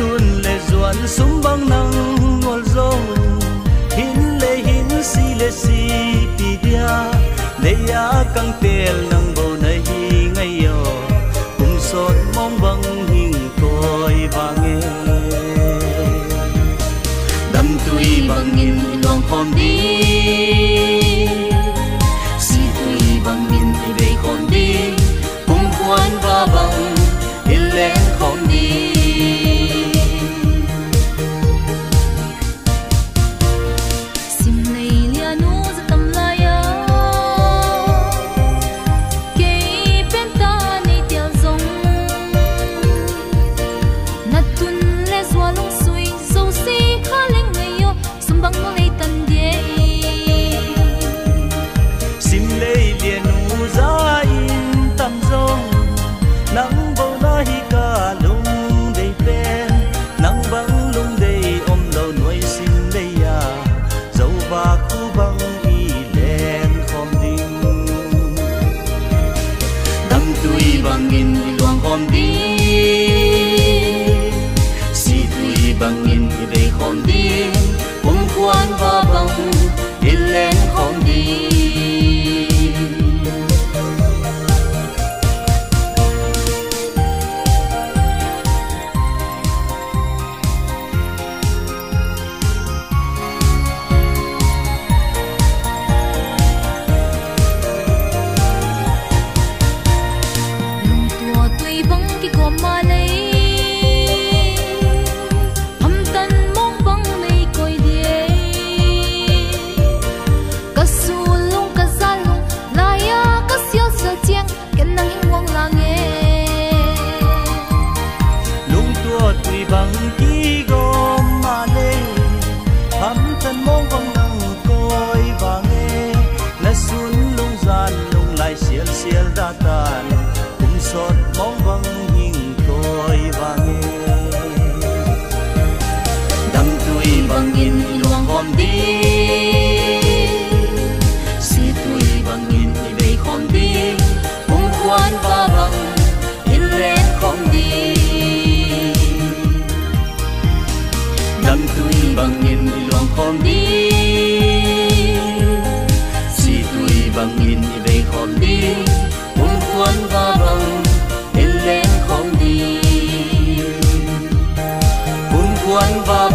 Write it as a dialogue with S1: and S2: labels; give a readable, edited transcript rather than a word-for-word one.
S1: tuôn lệ duan sum băng nắng ngol rong hin lệ si pi dia lệ ya căng tel nang bầu nay ngay yo cùng sốt mong băng hình coi và nghe đâm tui bằng nghìn loang khom đi si tui bằng nghìn về khom đi cùng quan và bằng in lẽ khom đi
S2: Quan và